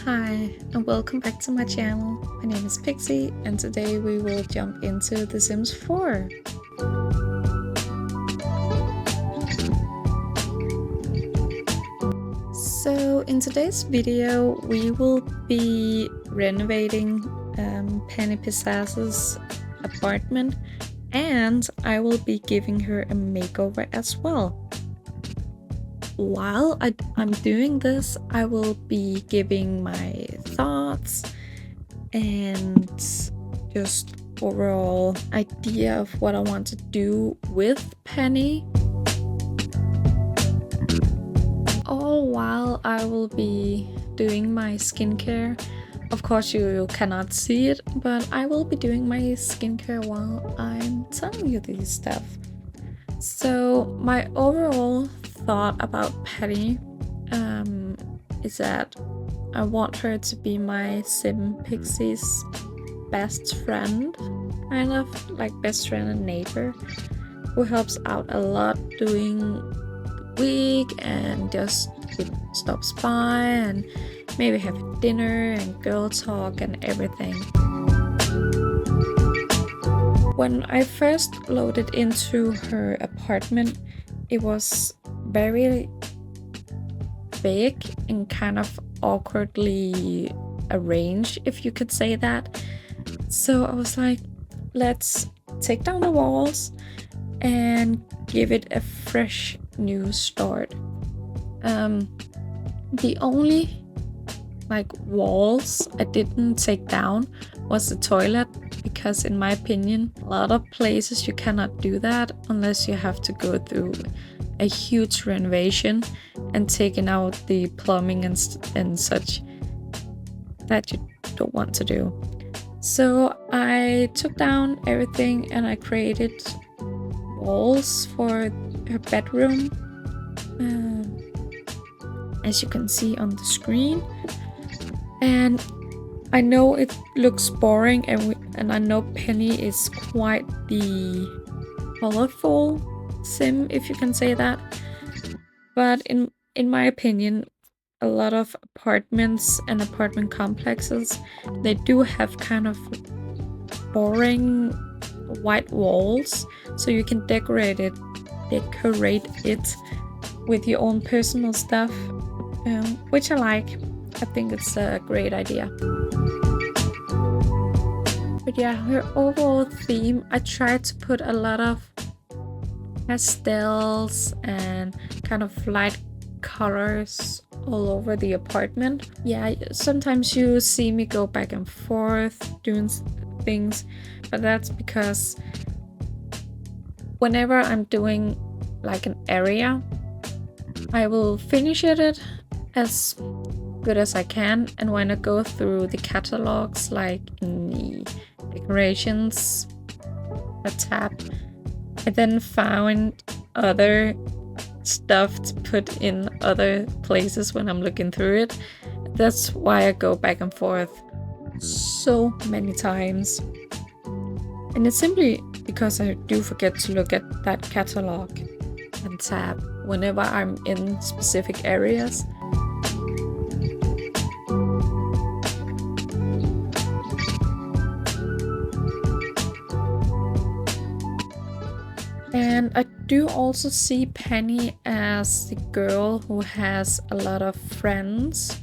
Hi, and welcome back to my channel. My name is Pixie, and today we will jump into The Sims 4. So in today's video, we will be renovating Penny Pizzazz's apartment, and I will be giving her a makeover as well. While I'm doing this, I will be giving my thoughts and just overall idea of what I want to do with Penny. All while I will be doing my skincare. Of course you cannot see it, but I will be doing my skincare while I'm telling you this stuff. So my overall thought about Penny is that I want her to be my Sim Pixie's best friend, kind of like best friend and neighbor, who helps out a lot doing the week and just stops by and maybe have dinner and girl talk and everything. When I first loaded into her apartment, it was very big and kind of awkwardly arranged, if you could say that. So I was like, let's take down the walls and give it a fresh new start. The only walls I didn't take down was the toilet, because in my opinion, a lot of places you cannot do that unless you have to go through a huge renovation and taking out the plumbing and such that you don't want to do. So I took down everything and I created walls for her bedroom, as you can see on the screen. And I know it looks boring, and I know Penny is quite the colorful sim, if you can say that. But in my opinion, a lot of apartments and apartment complexes, they do have kind of boring white walls, so you can decorate it with your own personal stuff, which I like. I think it's a great idea. But yeah, her overall theme, I tried to put a lot of pastels and kind of light colors all over the apartment. Yeah, sometimes you see me go back and forth doing things, but that's because whenever I'm doing like an area, I will finish it as good as I can, and when I go through the catalogs, like in the decorations tab, I then found other stuff to put in other places when I'm looking through it. That's why I go back and forth so many times, and it's simply because I do forget to look at that catalog and tab whenever I'm in specific areas. And I do also see Penny as the girl who has a lot of friends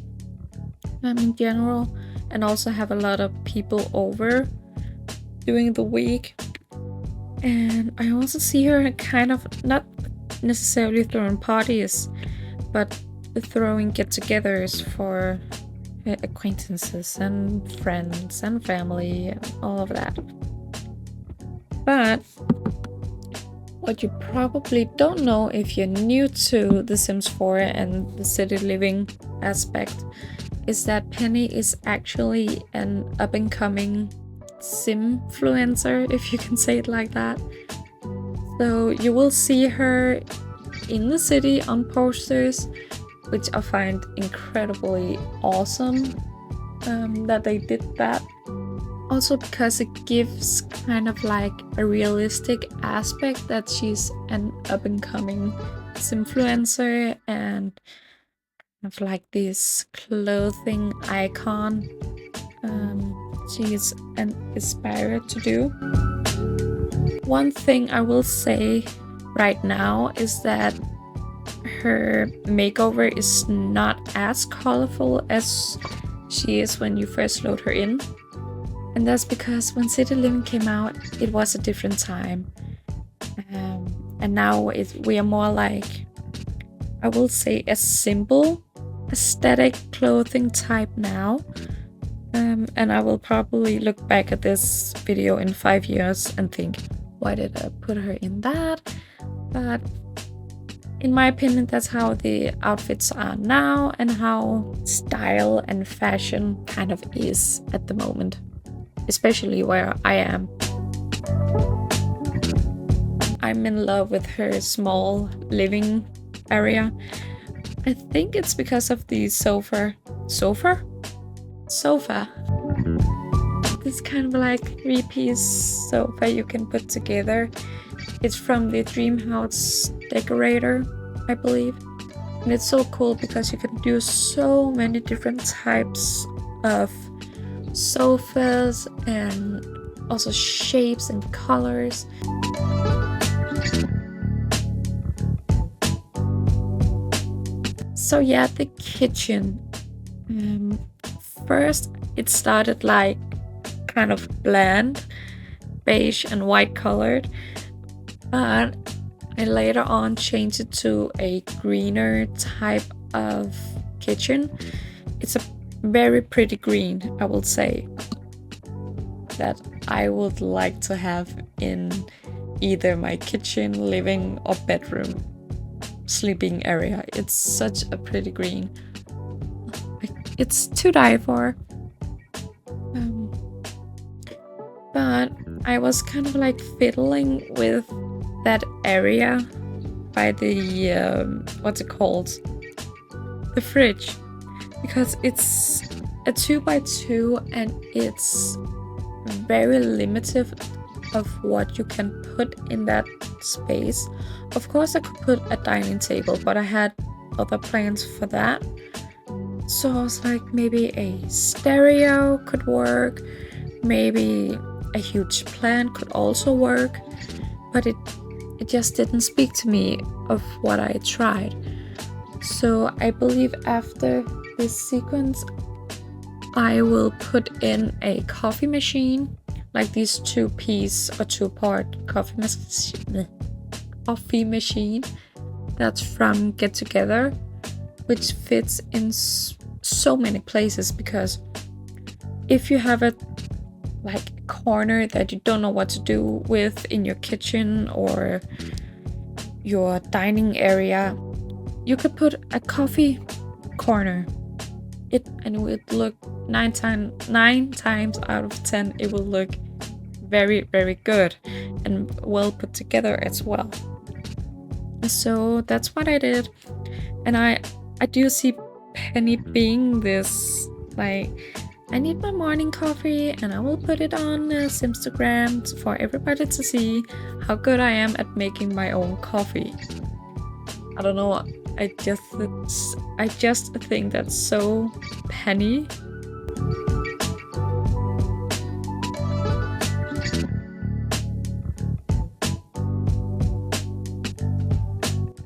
in general, and also have a lot of people over during the week. And I also see her kind of not necessarily throwing parties, but throwing get-togethers for acquaintances and friends and family and all of that. But what you probably don't know if you're new to The Sims 4 and the city living aspect is that Penny is actually an up-and-coming Simfluencer, if you can say it like that. So you will see her in the city on posters, which I find incredibly awesome that they did that. Also because it gives kind of like a realistic aspect that she's an up-and-coming Simfluencer, and of like this clothing icon she's inspired to do. One thing I will say right now is that her makeover is not as colorful as she is when you first load her in. And that's because when City Living came out, it was a different time. And now we are more like, I will say, a simple aesthetic clothing type now. And I will probably look back at this video in 5 years and think, why did I put her in that? But in my opinion, that's how the outfits are now and how style and fashion kind of is at the moment, especially where I am. I'm in love with her small living area. I think it's because of the sofa. This kind of like 3-piece sofa you can put together. It's from the Dream House decorator, I believe. And it's so cool because you can do so many different types of sofas and also shapes and colors. So yeah, the kitchen. First it started like kind of bland, beige and white colored, but I later on changed it to a greener type of kitchen. It's a very pretty green, I will say, that I would like to have in either my kitchen, living or bedroom, sleeping area. It's such a pretty green. It's to die for. But I was kind of like fiddling with that area by the what's it called, the fridge, because it's a 2x2 and it's very limited of what you can put in that space. Of course I could put a dining table, but I had other plans for that. So I was like, maybe a stereo could work, maybe a huge plant could also work, but it just didn't speak to me of what I tried. So I believe after this sequence I will put in a coffee machine, like these 2-piece or 2-part coffee machine that's from Get Together, which fits in so many places, because if you have a like corner that you don't know what to do with in your kitchen or your dining area, you could put a coffee corner. And it would look 9 times out of 10 it will look very, very good and well put together as well. So that's what I did, and I do see Penny being this, like, I need my morning coffee and I will put it on Instagram for everybody to see how good I am at making my own coffee. I don't know, I just think that's so Penny.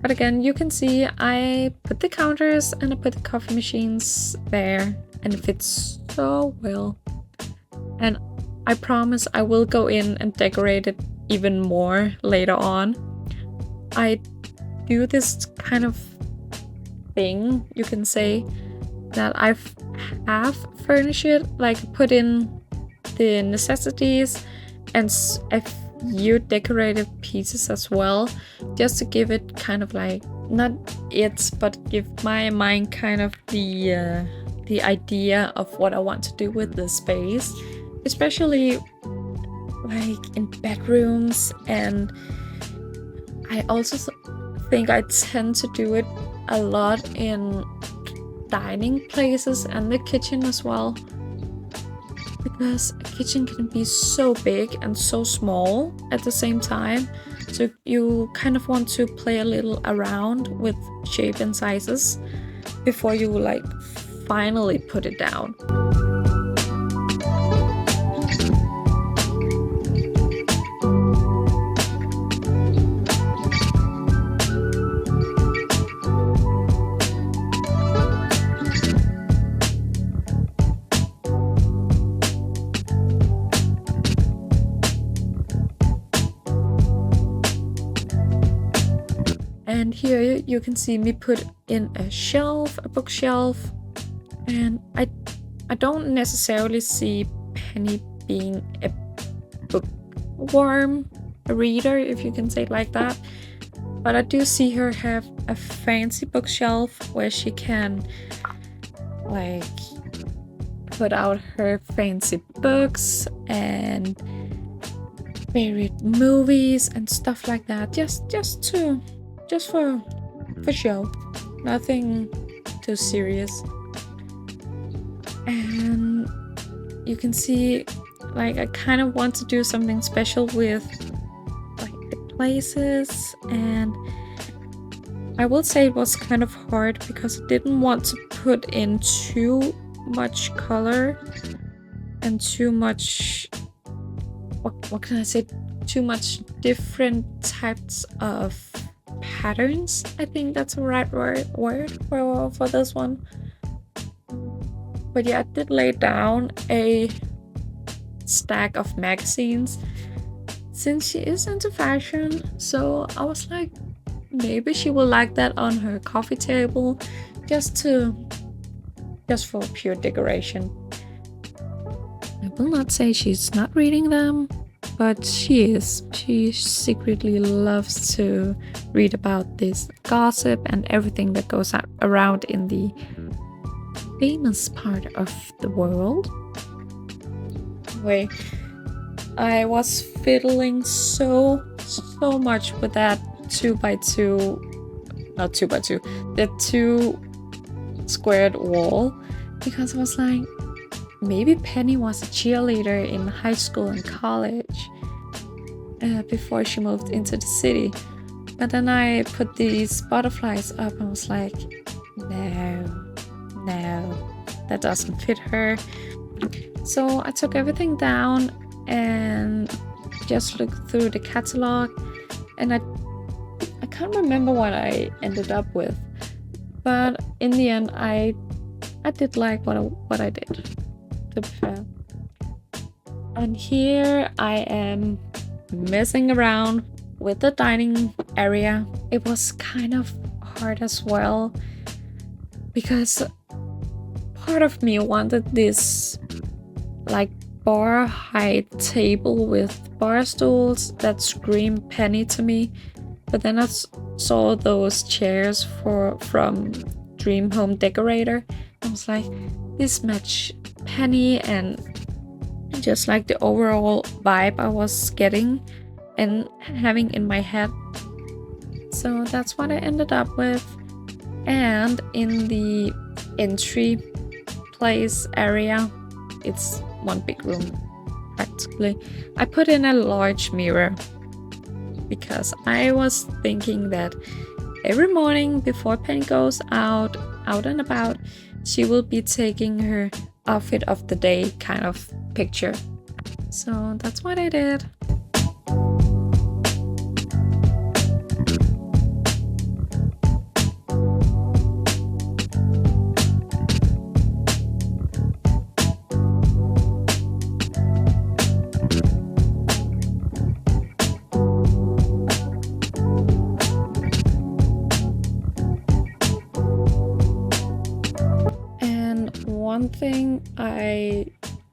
But again, you can see I put the counters and I put the coffee machines there, and it fits so well. And I promise I will go in and decorate it even more later on. I do this kind of thing, you can say, that I've half furnished it, like put in the necessities and a few decorated pieces as well, just to give it kind of like, not it, but give my mind kind of the idea of what I want to do with the space, especially like in bedrooms. And I also think I tend to do it a lot in dining places and the kitchen as well, because a kitchen can be so big and so small at the same time, so you kind of want to play a little around with shape and sizes, before you like finally put it down. And here you can see me put in a shelf, a bookshelf, and I don't necessarily see Penny being a bookworm, a reader, if you can say it like that. But I do see her have a fancy bookshelf where she can like put out her fancy books and favorite movies and stuff like that. Just for show. Nothing too serious. And you can see like I kind of want to do something special with like the places, and I will say it was kind of hard because I didn't want to put in too much color and too much what can I say, too much different types of patterns. I think that's the right word for this one. But yeah, I did lay down a stack of magazines since she is into fashion, so I was like, maybe she will like that on her coffee table, just for pure decoration. I will not say she's not reading them, but she is. She secretly loves to read about this gossip and everything that goes around in the famous part of the world. Anyway, I was fiddling so much with that 2x2, not 2x2, the 2 squared wall, because I was like, maybe Penny was a cheerleader in high school and college before she moved into the city. But then I put these butterflies up and I was like, no, that doesn't fit her. So I took everything down and just looked through the catalog, and I can't remember what I ended up with, but in the end I did like what I did, to be fair. And here I am messing around with the dining area. It was kind of hard as well because part of me wanted this like bar height table with bar stools that scream Penny to me, but then I saw those chairs from Dream Home Decorator. I was like, this match Penny and just like the overall vibe I was getting and having in my head. So that's what I ended up with. And in the entry place area, it's one big room practically, I put in a large mirror because I was thinking that every morning before Penny goes out and about, she will be taking her outfit of the day kind of picture. So that's what I did. One thing I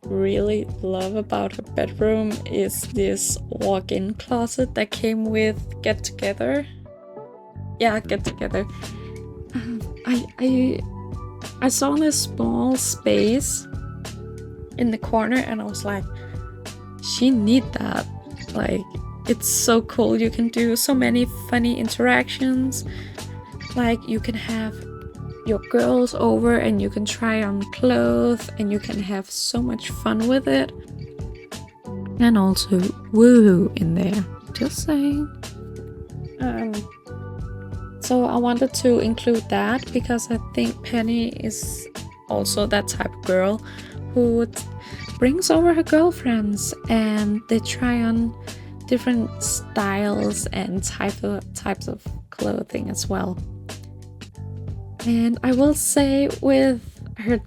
really love about her bedroom is this walk-in closet that came with Get Together. Yeah, Get Together. I saw this small space in the corner and I was like, she need that. Like, it's so cool. You can do so many funny interactions. Like, you can have your girls over and you can try on clothes and you can have so much fun with it. And also woo in there. Just saying. So I wanted to include that because I think Penny is also that type of girl who brings over her girlfriends and they try on different styles and types of clothing as well. And I will say with her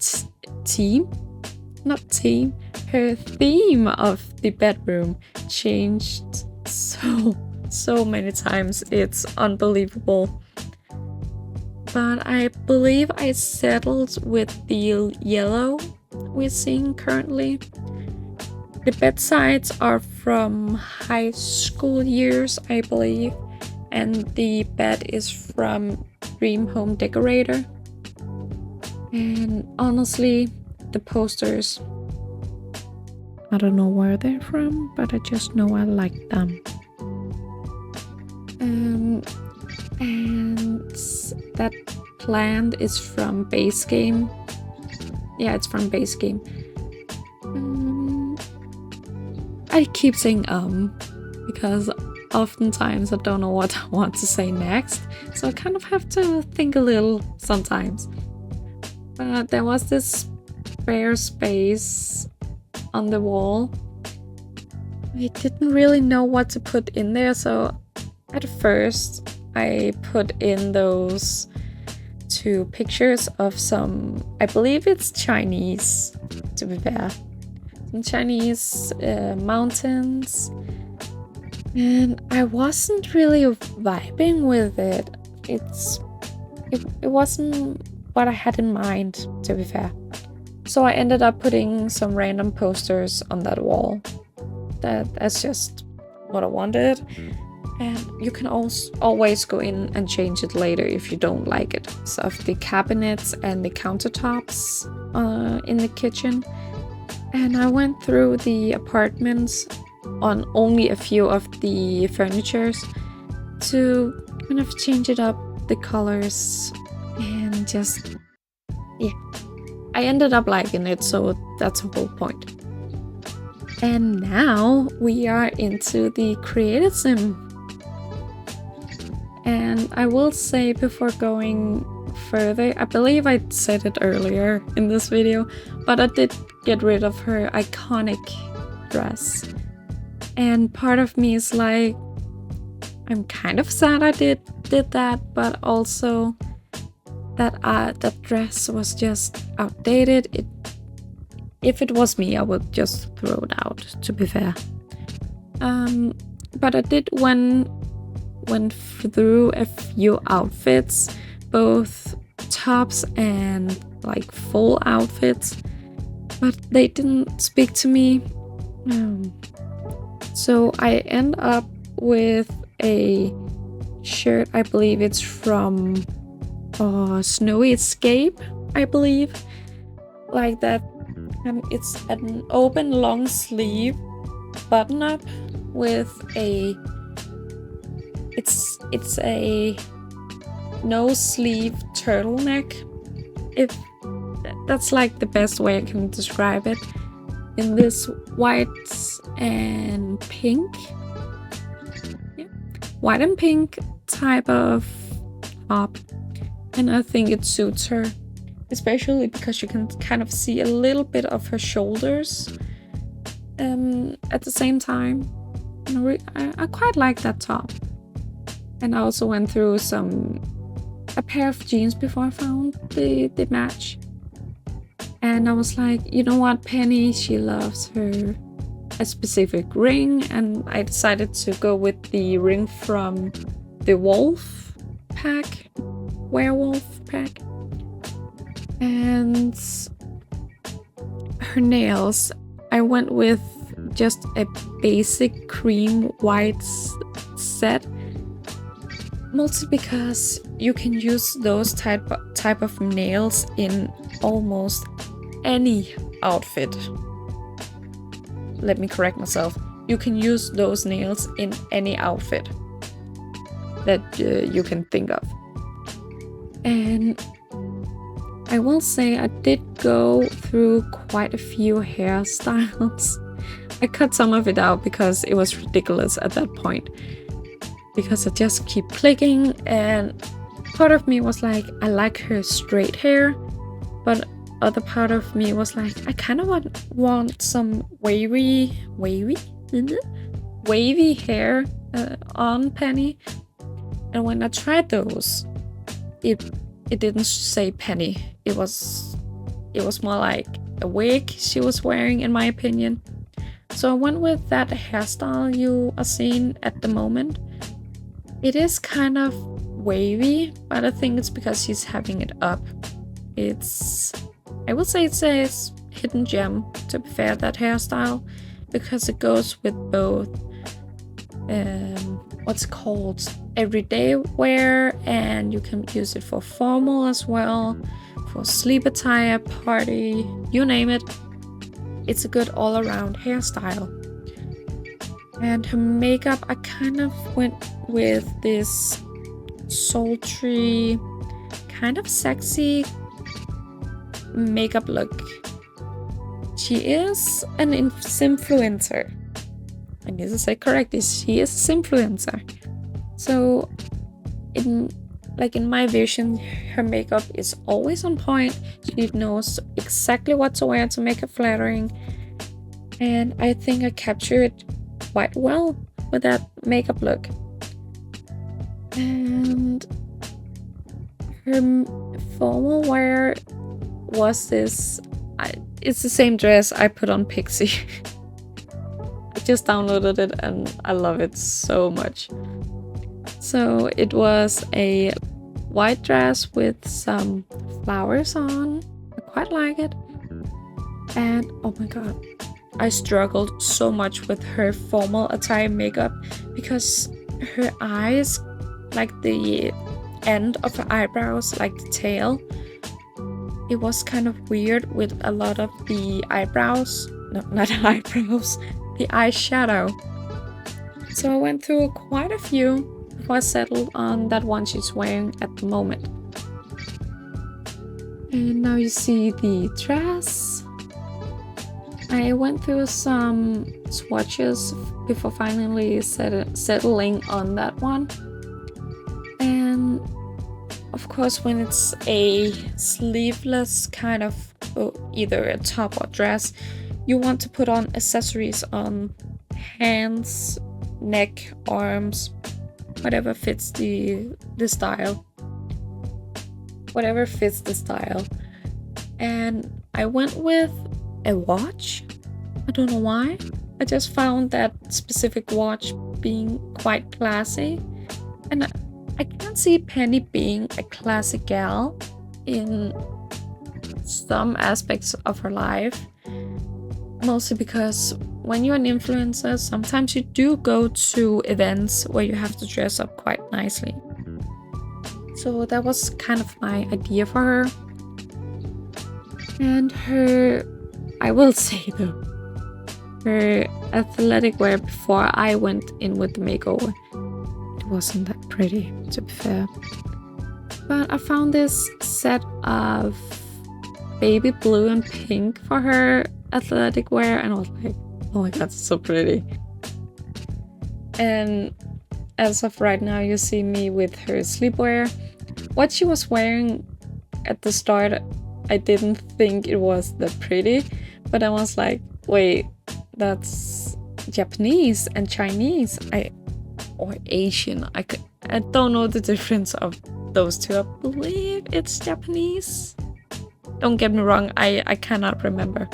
her theme of the bedroom changed so many times. It's unbelievable. But I believe I settled with the yellow we're seeing currently. The bedsides are from high school years, I believe, and the bed is from Dream Home Decorator. And honestly, the posters, I don't know where they're from, but I just know I like them. And that plant is from Base Game. Yeah, it's from Base Game. I keep saying because oftentimes I don't know what I want to say next, so I kind of have to think a little sometimes. But there was this spare space on the wall. I didn't really know what to put in there, so at first I put in those 2 pictures of some, I believe it's Chinese, to be fair, some Chinese mountains, and I wasn't really vibing with it. It wasn't what I had in mind, to be fair. So I ended up putting some random posters on that wall. That's just what I wanted. And you can always go in and change it later if you don't like it. So of the cabinets and the countertops in the kitchen. And I went through the apartments on only a few of the furnitures to kind of change it up, the colors, and just, yeah. I ended up liking it, so that's the whole point. And now we are into the creative sim. And I will say before going further, I believe I said it earlier in this video, but I did get rid of her iconic dress. And part of me is like, I'm kind of sad I did that, but also that dress was just outdated. If it was me, I would just throw it out, to be fair. But I did went through a few outfits, both tops and like full outfits, but they didn't speak to me. So I end up with a shirt, I believe it's from Snowy Escape, I believe, like that. It's an open long sleeve button up with it's a no sleeve turtleneck. If that's like the best way I can describe it, in this white and pink, white and pink type of top, and I think it suits her, especially because you can kind of see a little bit of her shoulders at the same time. I quite like that top. And I also went through a pair of jeans before I found the match. And I was like, you know what, Penny, she loves a specific ring, and I decided to go with the ring from the werewolf pack. And her nails, I went with just a basic cream white set, mostly because you can use those type of nails in almost any outfit. Let me correct myself. You can use those nails in any outfit that you can think of. And I will say I did go through quite a few hairstyles. I cut some of it out because it was ridiculous at that point. Because I just keep clicking and part of me was like, I like her straight hair, but other part of me was like, I kind of want some wavy hair on Penny. And when I tried those, it didn't say Penny. It was more like a wig she was wearing, in my opinion. So I went with that hairstyle you are seeing at the moment. It is kind of wavy, but I think it's because she's having it up. I would say it's a hidden gem, to be fair, that hairstyle, because it goes with both what's called everyday wear, and you can use it for formal as well, for sleep attire, party, you name it. It's a good all-around hairstyle. And her makeup, I kind of went with this sultry, kind of sexy makeup look. She is an influencer. I need to say correctly, she is an influencer. So in my vision, her makeup is always on point. She knows exactly what to wear to make it flattering. And I think I captured it quite well with that makeup look. And her formal wear was this, it's the same dress I put on Pixie. I just downloaded it and I love it so much. So it was a white dress with some flowers on. I quite like it. And oh my god, I struggled so much with her formal attire makeup because her eyes, like the end of her eyebrows, like the tail, it was kind of weird with a lot of the eyebrows. No, not eyebrows, the eyeshadow. So I went through quite a few before I settled on that one she's wearing at the moment. And now you see the dress. I went through some swatches before finally settling on that one. And of course, when it's a sleeveless kind of either a top or dress, you want to put on accessories on hands, neck, arms, whatever fits the style. Whatever fits the style. And I went with a watch. I don't know why. I just found that specific watch being quite classy. And I can't see Penny being a classic gal in some aspects of her life. Mostly because when you're an influencer, sometimes you do go to events where you have to dress up quite nicely. So that was kind of my idea for her. And I will say though, her athletic wear before I went in with the makeover, it wasn't that pretty, to be fair. But I found this set of baby blue and pink for her athletic wear, and I was like, oh my god, it's so pretty. And as of right now, you see me with her sleepwear. What she was wearing at the start, I didn't think it was that pretty, but I was like, wait, that's Japanese and Chinese, or Asian. I don't know the difference of those two. I believe it's Japanese. Don't get me wrong, I cannot remember.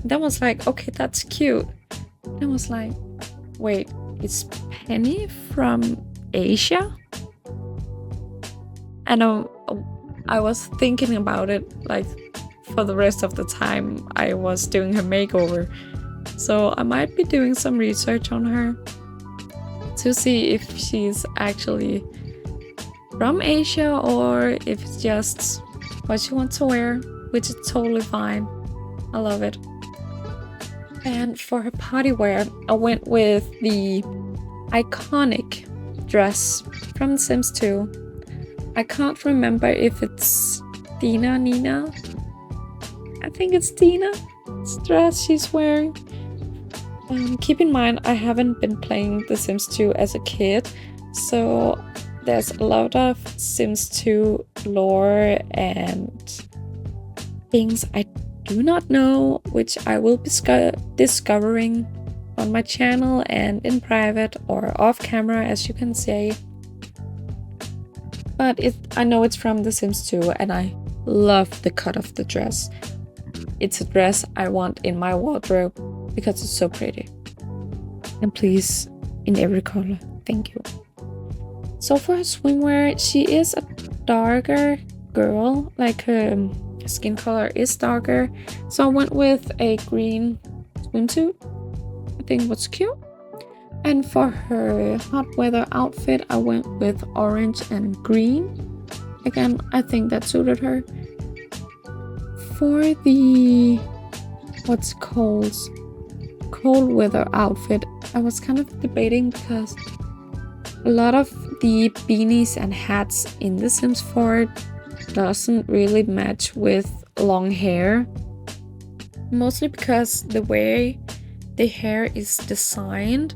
That was like, okay, that's cute. Then was like, wait, it's Penny from Asia? And I was thinking about it like for the rest of the time I was doing her makeover. So I might be doing some research on her to see if she's actually from Asia or if it's just what she wants to wear, which is totally fine. I love it. And for her party wear, I went with the iconic dress from The Sims 2. I can't remember if it's Nina. I think it's Dina's dress she's wearing. Keep in mind, I haven't been playing The Sims 2 as a kid, so there's a lot of Sims 2 lore and things I do not know, which I will be discovering on my channel and in private or off camera, as you can say. But I know it's from The Sims 2, and I love the cut of the dress. It's a dress I want in my wardrobe because it's so pretty. And please, in every color. Thank you. So for her swimwear, she is a darker girl, like her skin color is darker. So I went with a green swimsuit. I think it was cute. And for her hot weather outfit, I went with orange and green. Again, I think that suited her. For the cold weather outfit, I was kind of debating because a lot of the beanies and hats in The Sims 4 doesn't really match with long hair. Mostly because the way the hair is designed,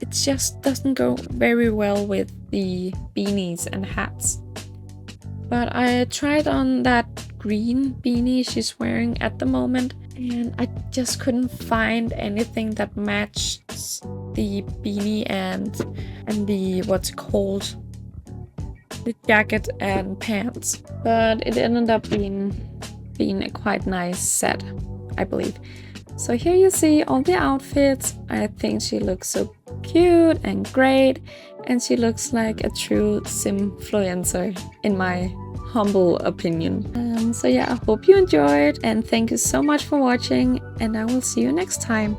it just doesn't go very well with the beanies and hats. But I tried on that green beanie she's wearing at the moment, and I just couldn't find anything that matched the beanie and the the jacket and pants. But it ended up being a quite nice set, I believe. So here you see all the outfits. I think she looks so cute and great, and she looks like a true Simfluencer in my humble opinion. So yeah, I hope you enjoyed, and thank you so much for watching, and I will see you next time.